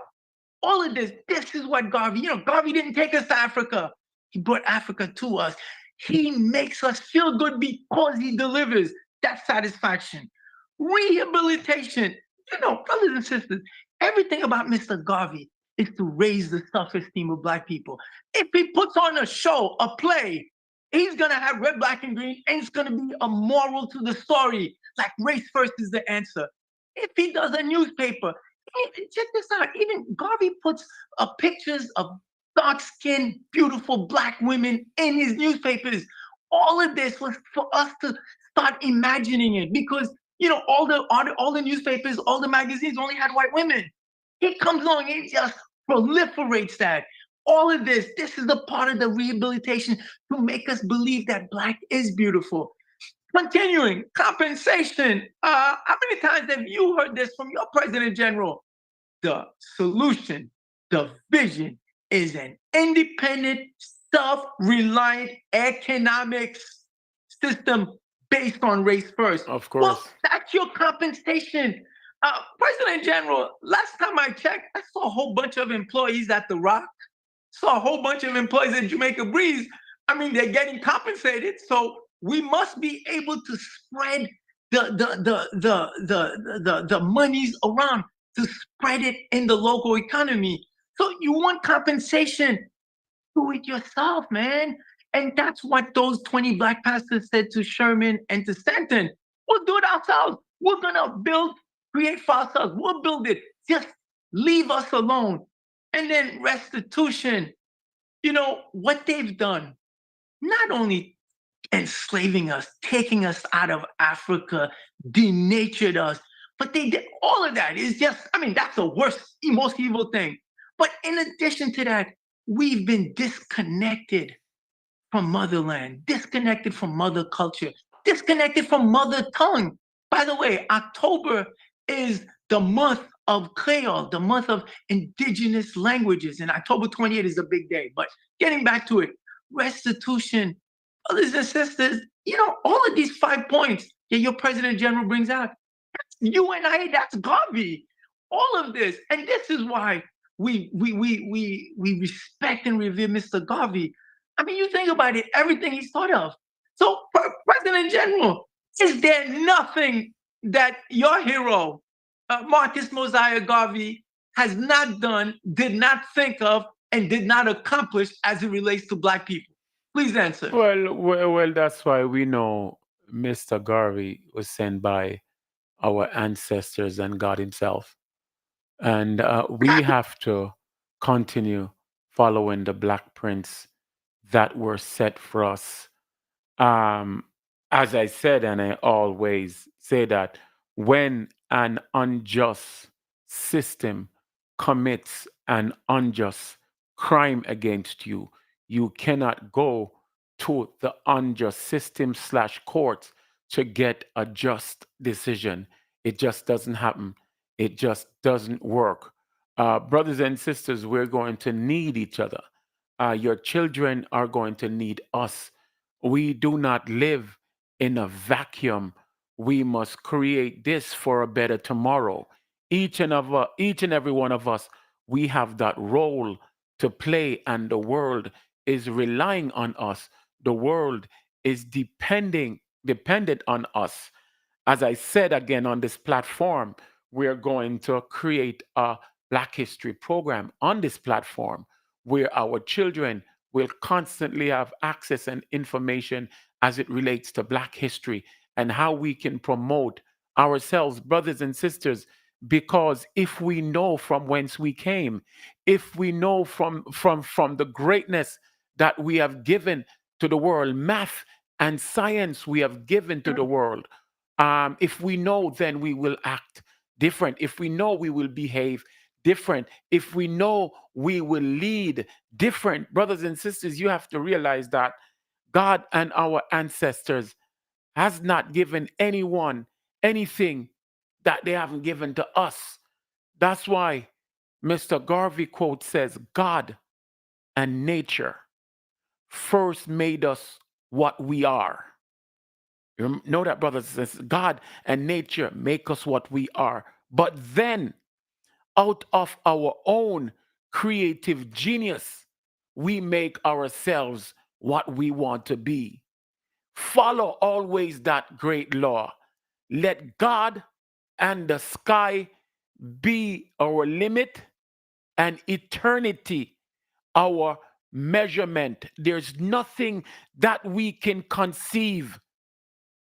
All of this is what Garvey, Garvey didn't take us to Africa. He brought Africa to us. He makes us feel good because he delivers. That's satisfaction. Rehabilitation. Brothers and sisters, everything about Mr. Garvey is to raise the self-esteem of Black people. If he puts on a show, a play, he's going to have red, black, and green, and it's going to be a moral to the story, like race first is the answer. If he does a newspaper, check this out, even Garvey puts pictures of dark-skinned, beautiful Black women in his newspapers. All of this was for us to start imagining it, because all the newspapers, all the magazines only had white women. He comes along and just proliferates that. All of this is the part of the rehabilitation to make us believe that Black is beautiful. Continuing, compensation. How many times have you heard this from your President General? The solution, the vision is an independent, self-reliant economics system based on race first. Of course. Well, that's your compensation. President General, last time I checked, I saw a whole bunch of employees at The Rock, saw a whole bunch of employees at Jamaica Breeze. I mean, they're getting compensated, so we must be able to spread the monies around, to spread it in the local economy. So you want compensation, do it yourself, man. And that's what those 20 Black pastors said to Sherman and to Stanton. We'll do it ourselves. We're gonna create for ourselves. We'll build it. Just leave us alone. And then restitution. You know, what they've done, not only enslaving us, taking us out of Africa, denatured us, but they did all of that. Is just, I mean, that's the worst, most evil thing. But in addition to that, we've been disconnected from motherland, disconnected from mother culture, disconnected from mother tongue. By the way, October is the month of Creole, the month of indigenous languages, and October 28th is a big day. But getting back to it, restitution, brothers and sisters, you know, all of these 5 points that your President General brings out, that's UNIA, that's Garvey, all of this. And this is why we respect and revere Mr. Garvey. I mean, you think about it, everything he's thought of. So, President General, is there nothing that your hero, Marcus Mosiah Garvey, has not done, did not think of, and did not accomplish as it relates to Black people? Please answer. Well, that's why we know Mr. Garvey was sent by our ancestors and God Himself. And we have to continue following the Black prints that were set for us. As I said, and I always say that when an unjust system commits an unjust crime against you, you cannot go to the unjust system / court to get a just decision. It just doesn't happen. It just doesn't work. Brothers and sisters, we're going to need each other. Your children are going to need us. We do not live in a vacuum. We must create this for a better tomorrow. Each and every one of us, we have that role to play, and the world is relying on us. The world is dependent on us. As I said again on this platform, we're going to create a Black History program on this platform where our children will constantly have access and information as it relates to Black history and how we can promote ourselves, brothers and sisters. Because if we know from whence we came, if we know from the greatness that we have given to the world, math and science we have given to the world, if we know, then we will act different. If we know, we will behave different. If we know, we will lead different. Brothers and sisters, you have to realize that God and our ancestors has not given anyone anything that they haven't given to us. That's why Mr. Garvey quote says, God and nature first made us what we are. You know that, brothers and sisters? God and nature make us what we are. But then, out of our own creative genius, we make ourselves what we want to be. Follow always that great law. Let God and the sky be our limit, and eternity our measurement. There's nothing that we can conceive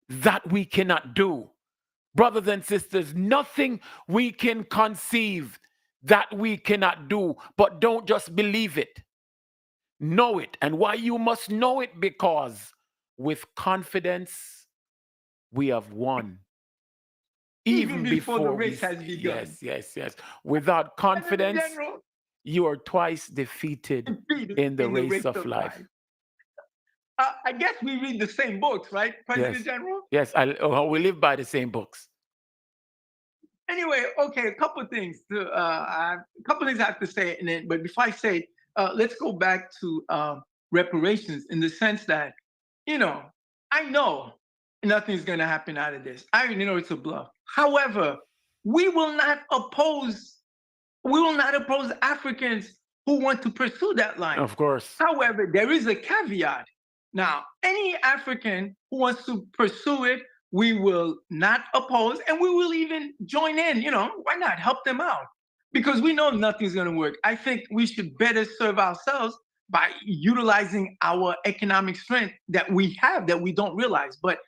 that we cannot do. Brothers and sisters, nothing we can conceive that we cannot do. But don't just believe it. Know it. And why you must know it? Because with confidence, we have won. Even before the race has begun. Yes. Without confidence, You are twice defeated in the race of life. I guess we read the same books, right, President General? Yes, we live by the same books. Anyway, okay, a couple of things I have to say, but before I say, let's go back to reparations in the sense that, I know nothing's going to happen out of this. I already know it's a bluff. However, we will not oppose Africans who want to pursue that line. Of course. However, there is a caveat. Now, any African who wants to pursue it, we will not oppose, and we will even join in. Why not help them out? Because we know nothing's going to work. I think we should better serve ourselves by utilizing our economic strength that we have that we don't realize. But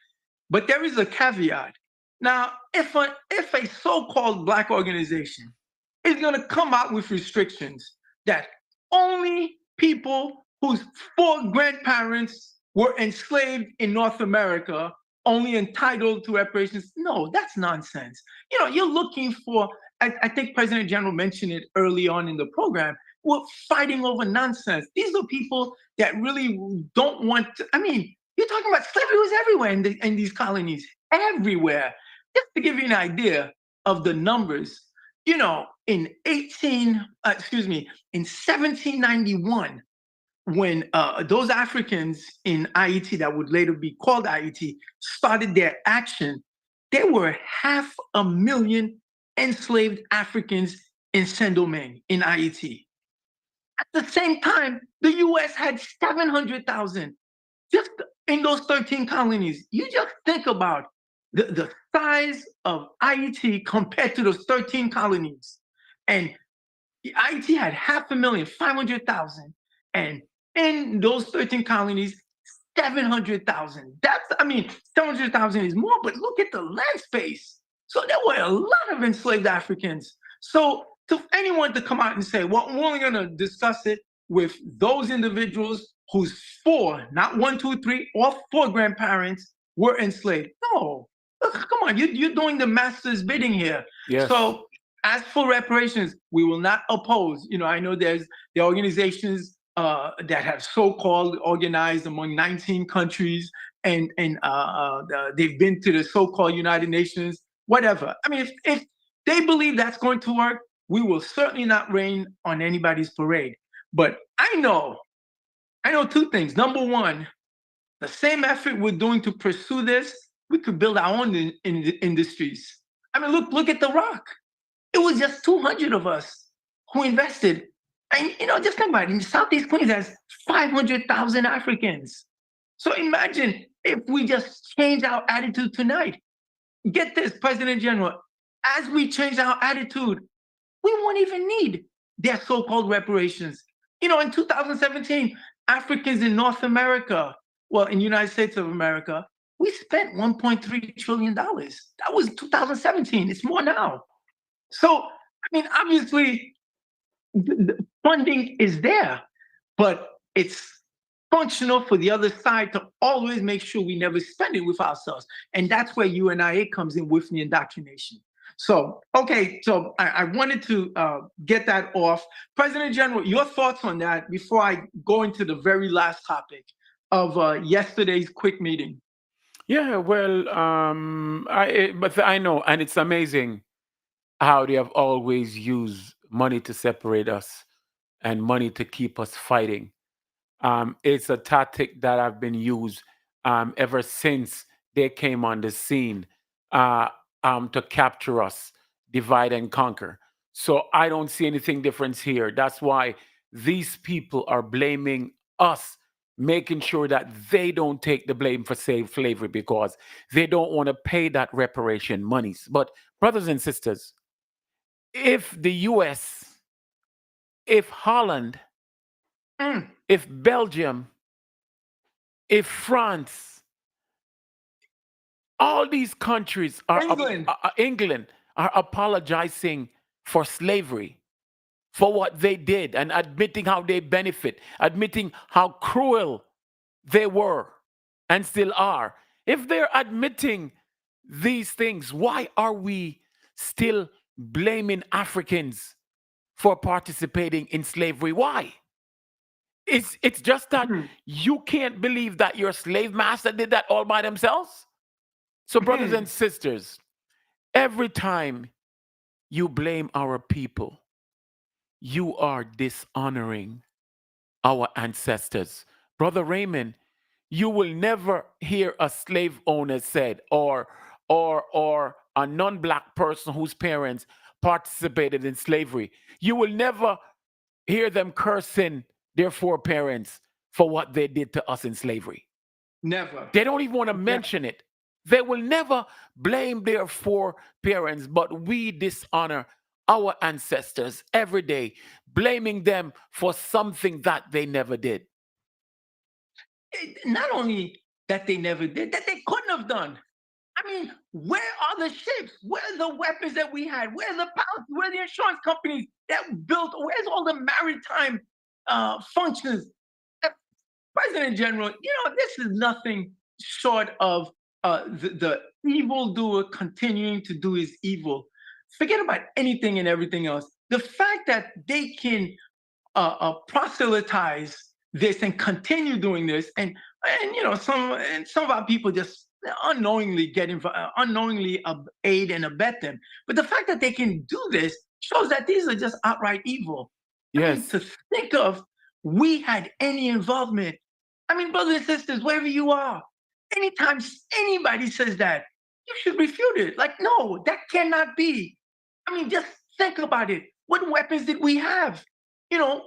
there is a caveat. Now, if a so-called Black organization is going to come out with restrictions that only people whose 4 grandparents were enslaved in North America only entitled to reparations, no, that's nonsense. You're looking for, I think President General mentioned it early on in the program, we're fighting over nonsense. These are people that really don't want to, you're talking about slavery was everywhere in these colonies, everywhere. Just to give you an idea of the numbers, in 1791, when those Africans in IET that would later be called IET started their action, there were 500,000 enslaved Africans in Saint-Domingue in IET. At the same time, the US had 700,000 just in those 13 colonies. You just think about the size of IET compared to those 13 colonies. And IET had 500,000, 500,000. And in those 13 colonies, 700,000. 700,000 is more, but look at the land space. So there were a lot of enslaved Africans. So to anyone to come out and say, well, we're only going to discuss it with those individuals whose 4, not 1, 2, 3, or 4 grandparents were enslaved. No, come on, you're doing the master's bidding here. Yes. So as for reparations, we will not oppose. I know there's the organizations that have so-called organized among 19 countries, and they've been to the so-called United Nations, whatever. If they believe that's going to work, we will certainly not rain on anybody's parade. But I know 2 things. Number one, the same effort we're doing to pursue this, we could build our own industries. Look at The Rock. It was just 200 of us who invested. And, just think about it. Southeast Queens has 500,000 Africans. So imagine if we just change our attitude tonight. Get this, President General, as we change our attitude, we won't even need their so-called reparations. In 2017, Africans in North America, in the United States of America, we spent $1.3 trillion. That was 2017. It's more now. So, obviously, the funding is there, but it's functional for the other side to always make sure we never spend it with ourselves. And that's where UNIA comes in with the indoctrination. So, okay, so I wanted to get that off. President General, your thoughts on that before I go into the very last topic of yesterday's quick meeting. Yeah, well, but I know, and it's amazing how they have always used money to separate us and money to keep us fighting. It's a tactic that have been used ever since they came on the scene to capture us, divide and conquer. So I don't see anything different here. That's why these people are blaming us, making sure that they don't take the blame for slavery because they don't want to pay that reparation monies. But brothers and sisters, if the US, if Holland, if Belgium, if France, all these countries are England are apologizing for slavery, for what they did, and admitting how they benefit, admitting how cruel they were and still are. If they're admitting these things, why are we still blaming Africans for participating in slavery. Why? It's just that you can't believe that your slave master did that all by themselves. So, brothers and sisters, every time you blame our people, you are dishonoring our ancestors. Brother Raymond, you will never hear a slave owner said or a non-black person whose parents participated in slavery. You will never hear them cursing their foreparents for what they did to us in slavery. Never. They don't even want to mention it. They will never blame their foreparents, but we dishonor our ancestors every day, blaming them for something that they never did. Not only that they never did, that they couldn't have done. I mean, where are the ships? Where are the weapons that we had? Where are the pilots? Where are the insurance companies that built? Where's all the maritime functions? President General, this is nothing short of the evildoer continuing to do his evil. Forget about anything and everything else. The fact that they can proselytize this and continue doing this, and some of our people just unknowingly unknowingly aid and abet them. But the fact that they can do this shows that these are just outright evil. Yes. I mean, to think of we had any involvement. I mean, brothers and sisters, wherever you are, anytime anybody says that, you should refute it. Like, no, that cannot be. I mean, just think about it. What weapons did we have?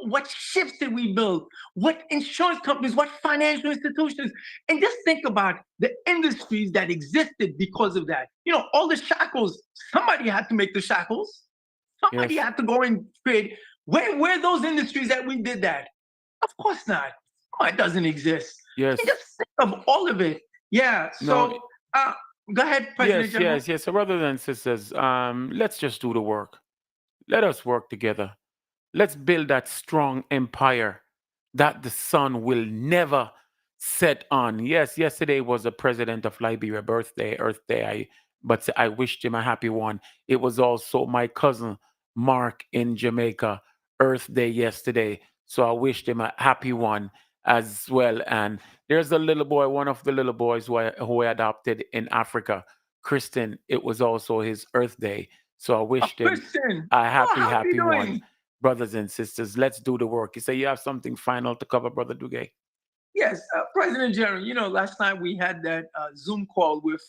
What ships did we build? What insurance companies? What financial institutions? And just think about the industries that existed because of that. All the shackles, somebody had to make the shackles. Somebody had to go and create. Where are those industries that we did that? Of course not. Oh, it doesn't exist. Yes. Just think of all of it. Yeah. So go ahead, President General. Yes. So brothers and sisters, let's just do the work. Let us work together. Let's build that strong empire that the sun will never set on. Yes, yesterday was the president of Liberia birthday, Earth Day. But I wished him a happy one. It was also my cousin Mark in Jamaica, Earth Day yesterday. So I wished him a happy one as well. And there's a little boy, one of the little boys who I adopted in Africa, Kristen. It was also his Earth Day. So I wished him a happy one. Brothers and sisters, let's do the work. You say you have something final to cover, Brother Duguay? Yes, President General, last night we had that Zoom call with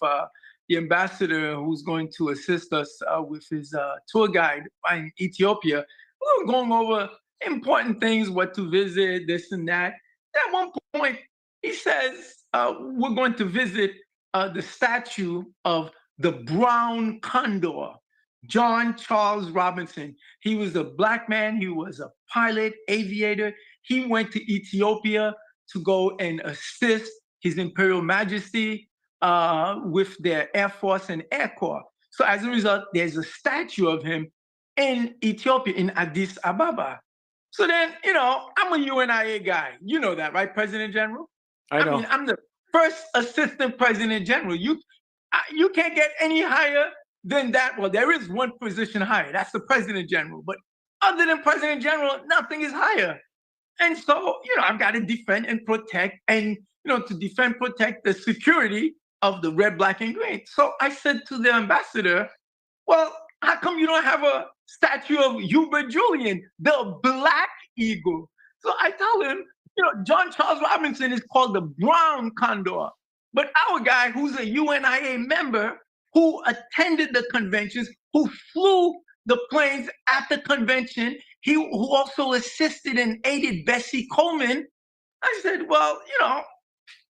the ambassador who's going to assist us with his tour guide in Ethiopia. We were going over important things, what to visit, this and that. At one point, he says, we're going to visit the statue of the brown condor, John Charles Robinson. He was a black man. He was a pilot, aviator. He went to Ethiopia to go and assist His Imperial Majesty with their Air Force and Air Corps. So as a result, there's a statue of him in Ethiopia, in Addis Ababa. So then, I'm a UNIA guy. You know that, right, President General? I know. I mean, I'm the first assistant President General. You can't get any higher than that. Well, there is one position higher. That's the President General. But other than President General, nothing is higher. And so, I've got to defend and protect and, to defend, protect the security of the red, black, and green. So I said to the ambassador, well, how come you don't have a statue of Hubert Julian, the black eagle? So I tell him, John Charles Robinson is called the brown condor. But our guy, who's a UNIA member, who attended the conventions, who flew the planes at the convention, who also assisted and aided Bessie Coleman. I said, well,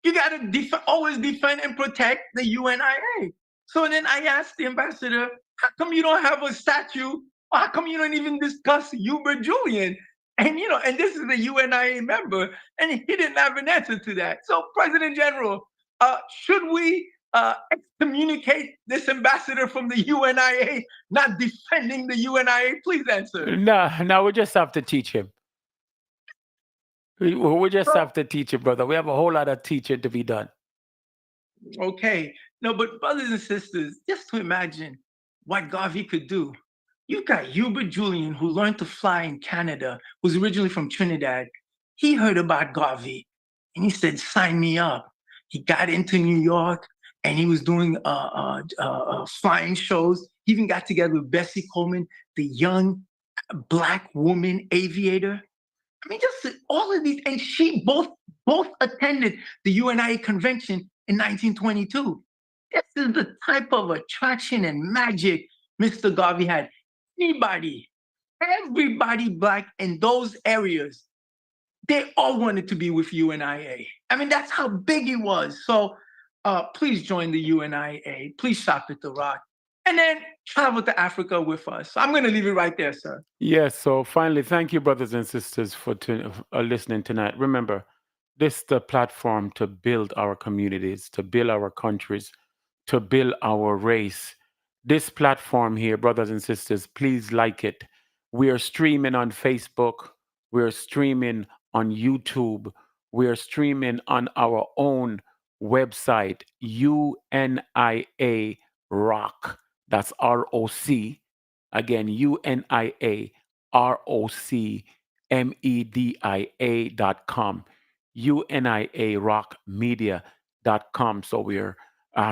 you got to always defend and protect the UNIA. So then I asked the ambassador, how come you don't have a statue? Or how come you don't even discuss Hubert Julian? And, and this is a UNIA member, and he didn't have an answer to that. So, President General, should we excommunicate this ambassador from the UNIA, not defending the UNIA? Please answer. No, we just have to teach him. We just have to teach him, brother. We have a whole lot of teaching to be done. Okay. No, but brothers and sisters, just to imagine what Garvey could do. You got Hubert Julian, who learned to fly in Canada, who's originally from Trinidad. He heard about Garvey and he said, sign me up. He got into New York and he was doing flying shows. He even got together with Bessie Coleman, the young Black woman aviator. I mean, just all of these, and she both attended the UNIA convention in 1922. This is the type of attraction and magic Mr. Garvey had. Everybody Black in those areas, they all wanted to be with UNIA. I mean, that's how big it was. So please join the UNIA. Please shop at The Rock. And then travel to Africa with us. So I'm going to leave it right there, sir. Yes, so finally, thank you, brothers and sisters, for listening tonight. Remember, this is the platform to build our communities, to build our countries, to build our race. This platform here, brothers and sisters, please like it. We are streaming on Facebook. We are streaming on YouTube. We are streaming on our own website, UNIA Rock. That's ROC. Again, UNIAROCMEDIA.com. UNIARockmedia.com. So we're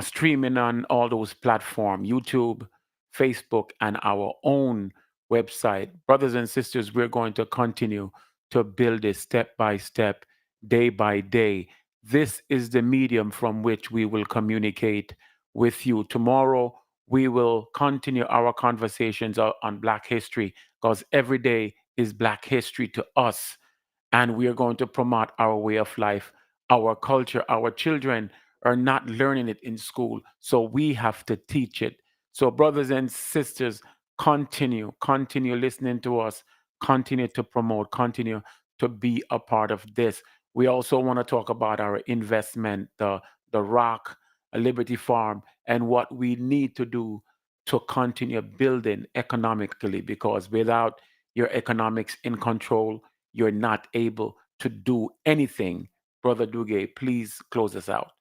streaming on all those platforms, YouTube, Facebook, and our own website. Brothers and sisters, we're going to continue to build this step by step, day by day. This is the medium from which we will communicate with you. Tomorrow, we will continue our conversations on Black history, because every day is Black history to us. And we are going to promote our way of life, our culture. Our children are not learning it in school, so we have to teach it. So brothers and sisters, continue listening to us, continue to promote, continue to be a part of this. We also want to talk about our investment, the Rock, Liberty Farm, and what we need to do to continue building economically, because without your economics in control, you're not able to do anything. Brother Dugue, please close us out.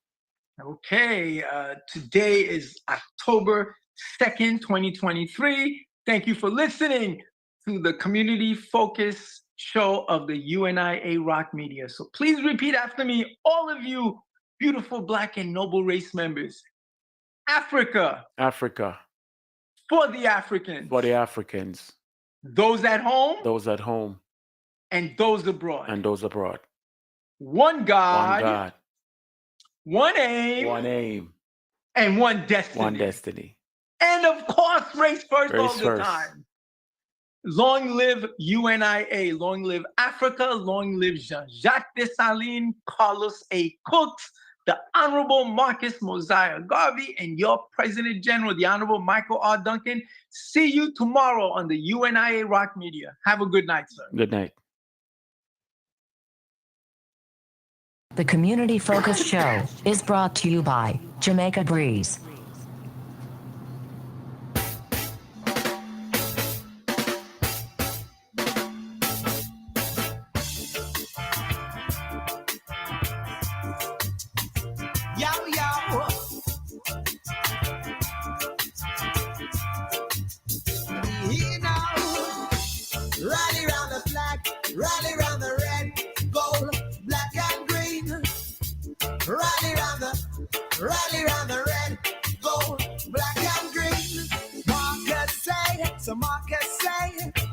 Okay, today is October 2nd, 2023. Thank you for listening to the community focus show of the UNIA Rock Media. So please repeat after me, all of you beautiful Black and noble race members. Africa. Africa. For the Africans. For the Africans. Those at home. Those at home. And those abroad. And those abroad. One God. One God. One aim. One aim. And one destiny. One destiny. And of course, race first Race all the first. time. Long live UNIA. Long live Africa. Long live Jean-Jacques Dessalines, Carlos A. Cooks, the Honorable Marcus Mosiah Garvey, and your President General, the Honorable Michael R. Duncan. See you tomorrow on the UNIA Rock Media. Have a good night, sir. Good night. The Community Focus Show is brought to you by Jamaica Breeze.